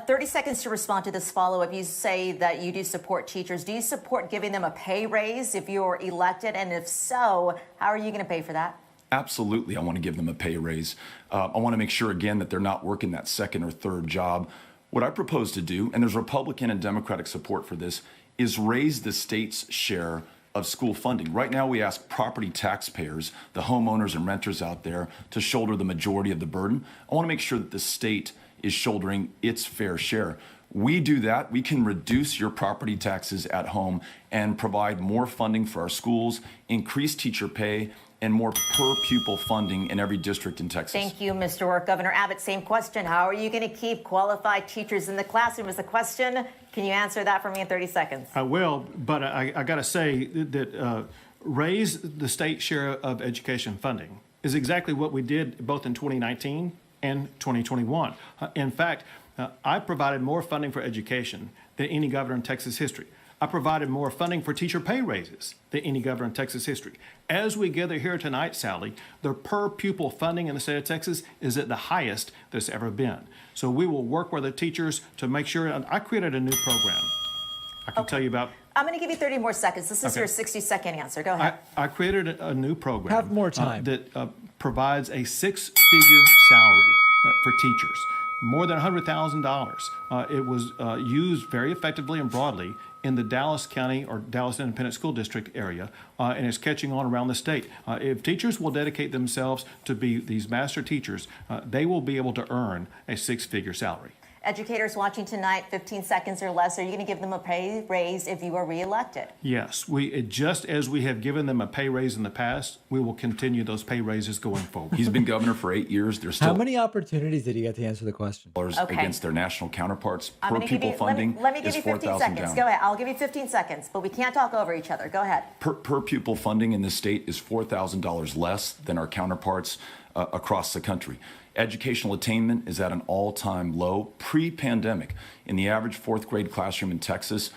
30 seconds to respond to this follow-up. You say that you do support teachers. Do you support giving them a pay raise if you're elected? And if so, how are you going to pay for that? Absolutely, I want to give them a pay raise. I want to make sure, again, that they're not working that second or third job. What I propose to do, and there's Republican and Democratic support for this, is raise the state's share of school funding. Right now, we ask property taxpayers, the homeowners and renters out there, to shoulder the majority of the burden. I want to make sure that the state is shouldering its fair share. We do that, we can reduce your property taxes at home and provide more funding for our schools, increase teacher pay, and more per pupil funding in every district in Texas. Thank you, Mr. O'Rourke. Governor Abbott, same question. How are you going to keep qualified teachers in the classroom is the question. Can you answer that for me in 30 seconds? I will, but I got to say that raise the state share of education funding is exactly what we did both in 2019 and 2021. In fact, I provided more funding for education than any governor in Texas history. I provided more funding for teacher pay raises than any governor in Texas history. As we gather here tonight, Sally, the per pupil funding in the state of Texas is at the highest that's ever been. So we will work with the teachers to make sure. I created a new program. I can tell you about. I'm going to give you 30 more seconds. This is your 60-second answer. Go ahead. I created a new program. Have more time. That provides a 6-figure salary for teachers. More than $100,000. It was used very effectively and broadly in the Dallas County or Dallas Independent School District area, and it's catching on around the state. If teachers will dedicate themselves to be these master teachers, they will be able to earn a 6-figure salary. Educators watching tonight, 15 seconds or less, are you going to give them a pay raise if you are reelected? Yes, just as we have given them a pay raise in the past, we will continue those pay raises going forward. He's been governor for 8 years. There's still How many opportunities did he get to answer the question? Against their national counterparts. I'm Per pupil funding let me give you 15 seconds. down. Go ahead. I'll give you 15 seconds, but we can't talk over each other. Go ahead. Per pupil funding in this state is $4,000 less than our counterparts across the country. Educational attainment is at an all-time low pre-pandemic. In the average 4th grade classroom in Texas,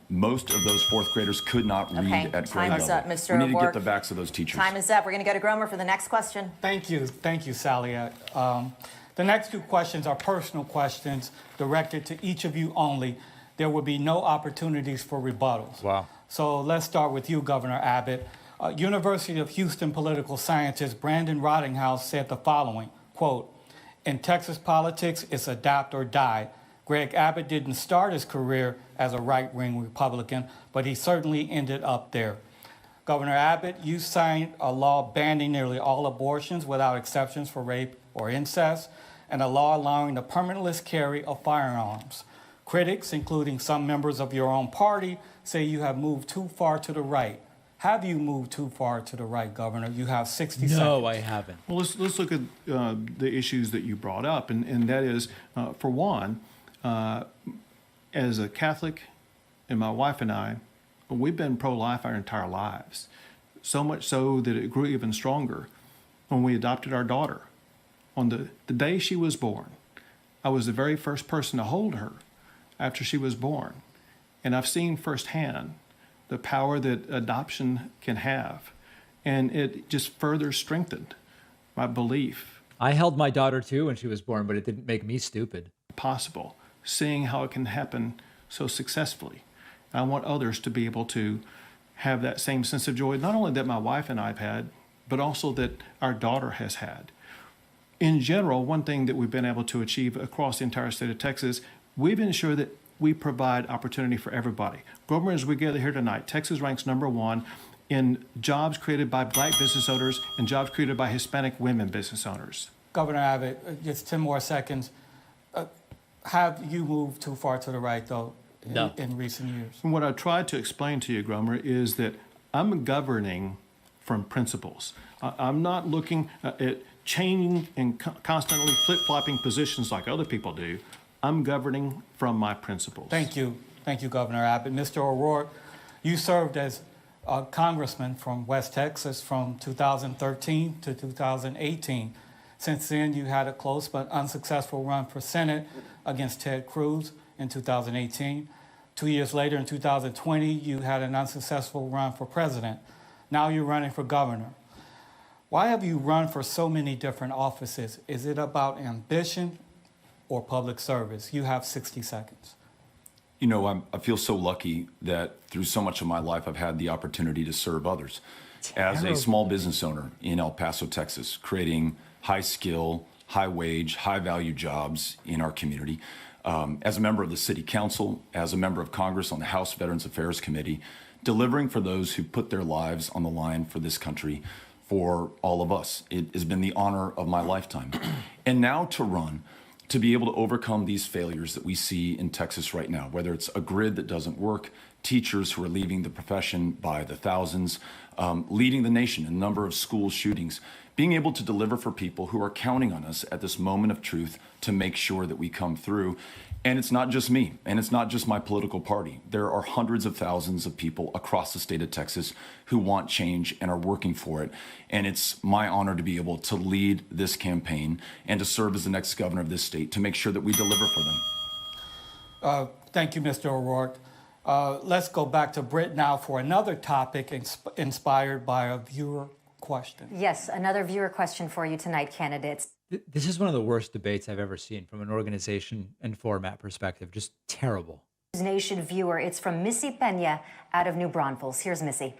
most of those 4th graders could not read at grade Time is level. up, Mr. We need to O'Rourke. get the backs of those teachers. Time is up. We're going to go to Gromer for the next question. Thank you, Sally. The next 2 questions are personal questions directed to each of you only. There will be no opportunities for rebuttals. Wow. So let's start with you, Governor Abbott. University of Houston political scientist Brandon Rottinghouse said the following, quote, "In Texas politics, it's adapt or die. Greg Abbott didn't start his career as a right-wing Republican, but he certainly ended up there. Governor Abbott, you signed a law banning nearly all abortions without exceptions for rape or incest, and a law allowing the permitless carry of firearms. Critics, including some members of your own party, say you have moved too far to the right. Have you moved too far to the right, Governor? You have 60 seconds. No, I haven't. Well, let's look at the issues that you brought up, and that is, for one, as a Catholic, and my wife and I, we've been pro-life our entire lives. So much so that it grew even stronger when we adopted our daughter. On the day she was born, I was the very first person to hold her after she was born. And I've seen firsthand the power that adoption can have. And it just further strengthened my belief. I held my daughter too when she was born, but it didn't make me stupid. Possible, seeing how it can happen so successfully. And I want others to be able to have that same sense of joy, not only that my wife and I have had, but also that our daughter has had. In general, one thing that we've been able to achieve across the entire state of Texas, we've ensured that we provide opportunity for everybody. Grover, as we gather here tonight, Texas ranks #1 in jobs created by Black business owners and jobs created by Hispanic women business owners. Governor Abbott, just 10 more seconds. Have you moved too far to the right, though, in recent years? And what I tried to explain to you, Gromer, is that I'm governing from principles. I'm not looking at changing and constantly flip-flopping positions like other people do. I'm governing from my principles. Thank you. Thank you, Governor Abbott. Mr. O'Rourke, you served as a congressman from West Texas from 2013 to 2018. Since then, you had a close but unsuccessful run for Senate against Ted Cruz in 2018. 2 years later, in 2020, you had an unsuccessful run for president. Now you're running for governor. Why have you run for so many different offices? Is it about ambition or public service? You have 60 seconds. You know, I feel so lucky that through so much of my life, I've had the opportunity to serve others. As a small business owner in El Paso, Texas, creating high skill, high wage, high value jobs in our community. As a member of the City Council, as a member of Congress on the House Veterans Affairs Committee, delivering for those who put their lives on the line for this country, for all of us. It has been the honor of my lifetime. And now to run, to be able to overcome these failures that we see in Texas right now, whether it's a grid that doesn't work, teachers who are leaving the profession by the thousands, leading the nation in a number of school shootings, being able to deliver for people who are counting on us at this moment of truth to make sure that we come through. And it's not just me, and it's not just my political party. There are hundreds of thousands of people across the state of Texas who want change and are working for it. And it's my honor to be able to lead this campaign and to serve as the next governor of this state to make sure that we deliver for them. Thank you, Mr. O'Rourke. Let's go back to Britt now for another topic inspired by a viewer question. Yes, another viewer question for you tonight, candidates. This is one of the worst debates I've ever seen from an organization and format perspective. Just terrible. Nation viewer, it's from Missy Pena out of New Braunfels. Here's Missy.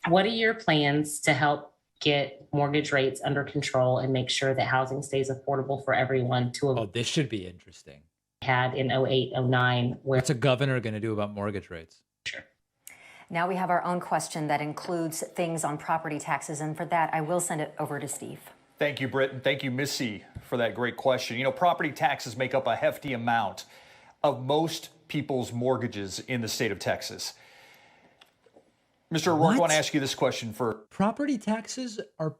What are your plans to help get mortgage rates under control and make sure that housing stays affordable for everyone? Oh, this should be interesting. Had in 08, 09. What's a governor going to do about mortgage rates? Sure. Now we have our own question that includes things on property taxes. And for that, I will send it over to Steve. Thank you, Britt, and thank you, Missy, for that great question. You know, property taxes make up a hefty amount of most people's mortgages in the state of Texas. Mr. O'Rourke, I want to ask you this question first. Property taxes are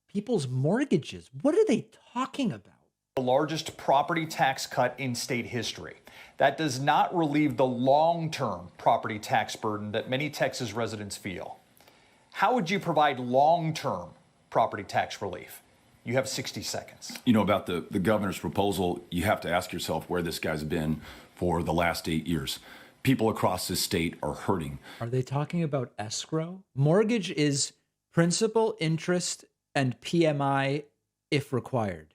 people's mortgages. What are they talking about? The largest property tax cut in state history. That does not relieve the long-term property tax burden that many Texas residents feel. How would you provide long-term property tax relief? You have 60 seconds. You know, about the governor's proposal, you have to ask yourself where this guy's been for the last 8 years. People across this state are hurting. Are they talking about escrow? Mortgage is principal, interest, and PMI if required.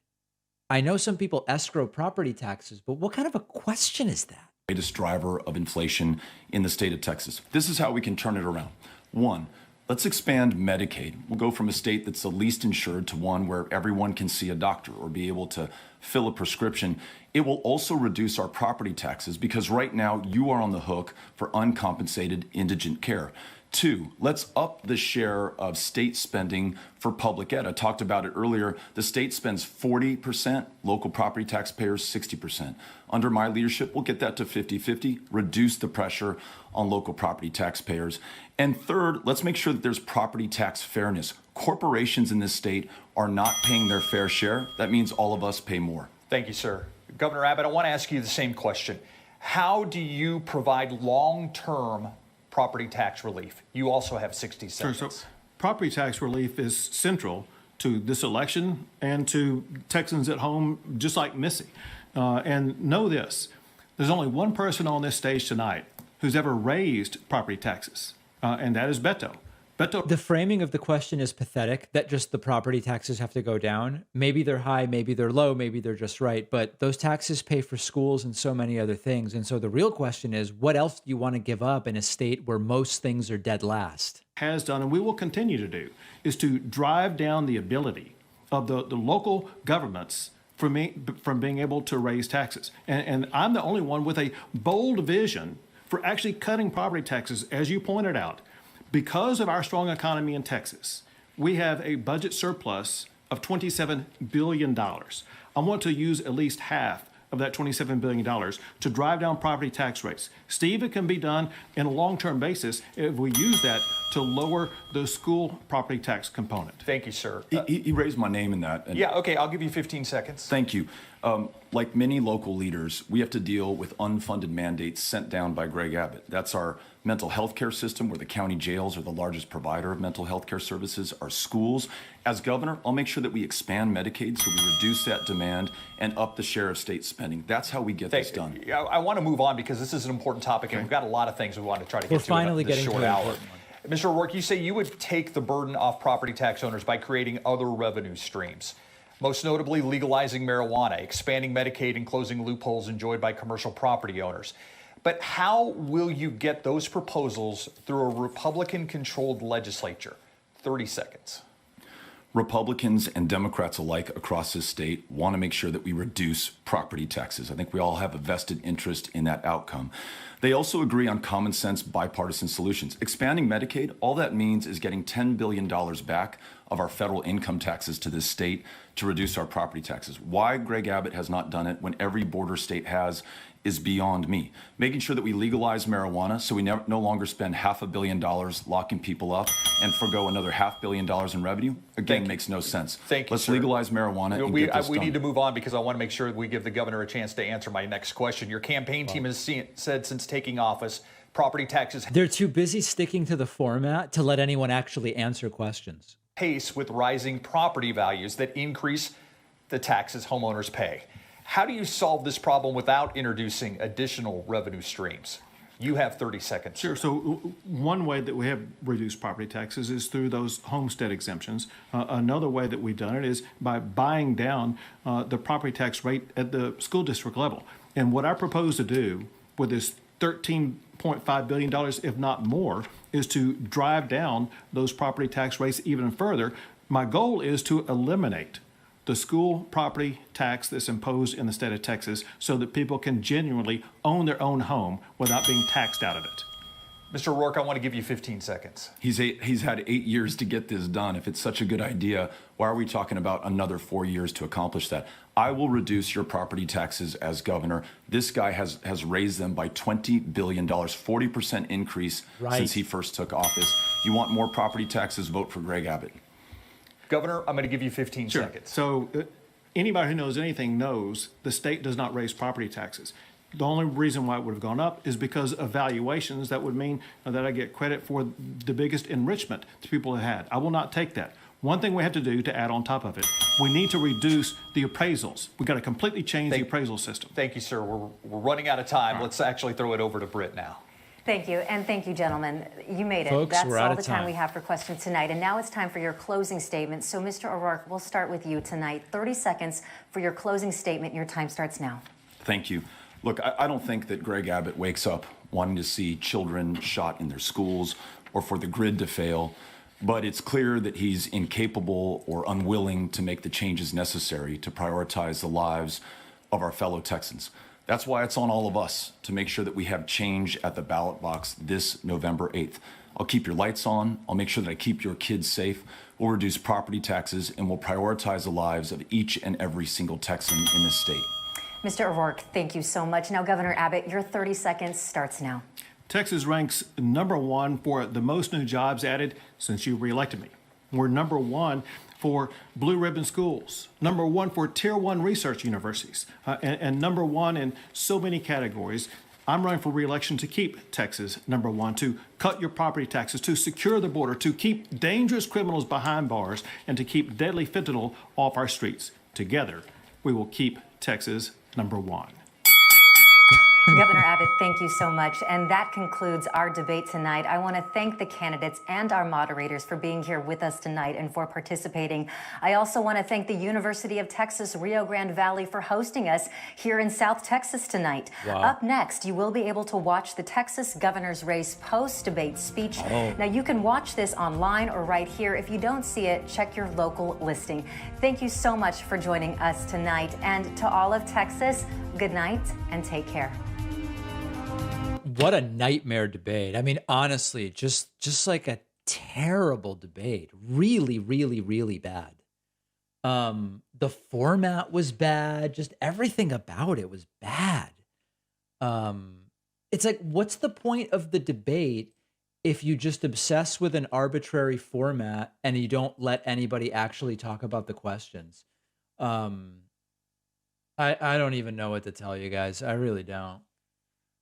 I know some people escrow property taxes, but what kind of a question is that? Greatest driver of inflation in the state of Texas. This is how we can turn it around. One, let's expand Medicaid. We'll go from a state that's the least insured to one where everyone can see a doctor or be able to fill a prescription. It will also reduce our property taxes because right now you are on the hook for uncompensated indigent care. 2, let's up the share of state spending for public ed. I talked about it earlier. The state spends 40%, local property taxpayers 60%. Under my leadership, we'll get that to 50-50, reduce the pressure on local property taxpayers. And 3rd, let's make sure that there's property tax fairness. Corporations in this state are not paying their fair share. That means all of us pay more. Thank you, sir. Governor Abbott, I want to ask you the same question. How do you provide long-term property tax relief? You also have 60 seconds. Sure. So property tax relief is central to this election and to Texans at home, just like Missy. And know this, there's only one person on this stage tonight who's ever raised property taxes, and that is Beto. The framing of the question is pathetic, that just the property taxes have to go down. Maybe they're high, maybe they're low, maybe they're just right. But those taxes pay for schools and so many other things. And so the real question is, what else do you want to give up in a state where most things are dead last? Has done, and we will continue to do, is to drive down the ability of the local governments from being able to raise taxes. And I'm the only one with a bold vision for actually cutting property taxes, as you pointed out. Because of our strong economy in Texas, we have a budget surplus of $27 billion. I want to use at least half of that $27 billion to drive down property tax rates. Steve, it can be done in a long-term basis if we use that to lower the school property tax component. Thank you, sir. He raised my name in that. Yeah, okay, I'll give you 15 seconds. Thank you. Like many local leaders, we have to deal with unfunded mandates sent down by Greg Abbott. That's our mental health care system, where the county jails are the largest provider of mental health care services, our schools. As governor, I'll make sure that we expand Medicaid so we reduce that demand and up the share of state spending. That's how we get this done. I want to move on because this is an important topic, and we've got a lot of things we want to try to get to finally in this getting short to hour. Mr. O'Rourke, you say you would take the burden off property tax owners by creating other revenue streams, most notably legalizing marijuana, expanding Medicaid, and closing loopholes enjoyed by commercial property owners. But how will you get those proposals through a Republican-controlled legislature? 30 seconds. Republicans and Democrats alike across this state want to make sure that we reduce property taxes. I think we all have a vested interest in that outcome. They also agree on common sense bipartisan solutions. Expanding Medicaid, all that means is getting $10 billion back of our federal income taxes to this state to reduce our property taxes. Why Greg Abbott has not done it when every border state has is beyond me. Making sure that we legalize marijuana so we no longer spend $500 million locking people up and forgo another $500 million in revenue, again, makes no sense. Thank you, Let's sir. legalize marijuana and get this done. We need to move on because I want to make sure that we give the governor a chance to answer my next question. Your campaign team has said since taking office, property taxes... They're too busy sticking to the format to let anyone actually answer questions. ...pace with rising property values that increase the taxes homeowners pay. How do you solve this problem without introducing additional revenue streams? You have 30 seconds. Sure. So one way that we have reduced property taxes is through those homestead exemptions. Another way that we've done it is by buying down the property tax rate at the school district level. And what I propose to do with this $13.5 billion, if not more, is to drive down those property tax rates even further. My goal is to eliminate the school property tax that's imposed in the state of Texas so that people can genuinely own their own home without being taxed out of it. Mr. O'Rourke, I want to give you 15 seconds. He's had 8 years to get this done. If it's such a good idea, why are we talking about another 4 years to accomplish that? I will reduce your property taxes as governor. This guy has raised them by $20 billion, 40% increase since he first took office. You want more property taxes, vote for Greg Abbott. Governor, I'm going to give you 15 seconds. So anybody who knows anything knows the state does not raise property taxes. The only reason why it would have gone up is because of valuations. That would mean that I get credit for the biggest enrichment that people have had. I will not take that. One thing we have to do to add on top of it, we need to reduce the appraisals. We've got to completely change the appraisal system. Thank you, sir. We're running out of time. Let's actually throw it over to Britt now. Thank you, and thank you, gentlemen. You made it. Folks, That's we're all out the of time time we have for questions tonight. And now it's time for your closing statement. So, Mr. O'Rourke, we'll start with you tonight. 30 seconds for your closing statement. Your time starts now. Thank you. Look, I don't think that Greg Abbott wakes up wanting to see children shot in their schools or for the grid to fail. but it's clear that he's incapable or unwilling to make the changes necessary to prioritize the lives of our fellow Texans. That's why it's on all of us to make sure that we have change at the ballot box this November 8th. I'll keep your lights on. I'll make sure that I keep your kids safe. We'll reduce property taxes, and we'll prioritize the lives of each and every single Texan in this state. Mr. O'Rourke, thank you so much. Now, Governor Abbott, your 30 seconds starts now. Texas ranks #1 for the most new jobs added since you reelected me. We're #1 for blue ribbon schools, #1 for tier 1 research universities, and #1 in so many categories. I'm running for reelection to keep Texas #1, to cut your property taxes, to secure the border, to keep dangerous criminals behind bars, and to keep deadly fentanyl off our streets. Together, we will keep Texas #1. Governor Abbott, thank you so much. And that concludes our debate tonight. I want to thank the candidates and our moderators for being here with us tonight and for participating. I also want to thank the University of Texas Rio Grande Valley for hosting us here in South Texas tonight. Wow. Up next, you will be able to watch the Texas governor's race post-debate speech. Now, you can watch this online or right here. If you don't see it, check your local listing. Thank you so much for joining us tonight. And to all of Texas, good night and take care. What a nightmare debate. I mean, honestly, just like a terrible debate. Really, really, really bad. The format was bad. Just everything about it was bad. It's like, what's the point of the debate if you just obsess with an arbitrary format and you don't let anybody actually talk about the questions? I don't even know what to tell you guys. I really don't.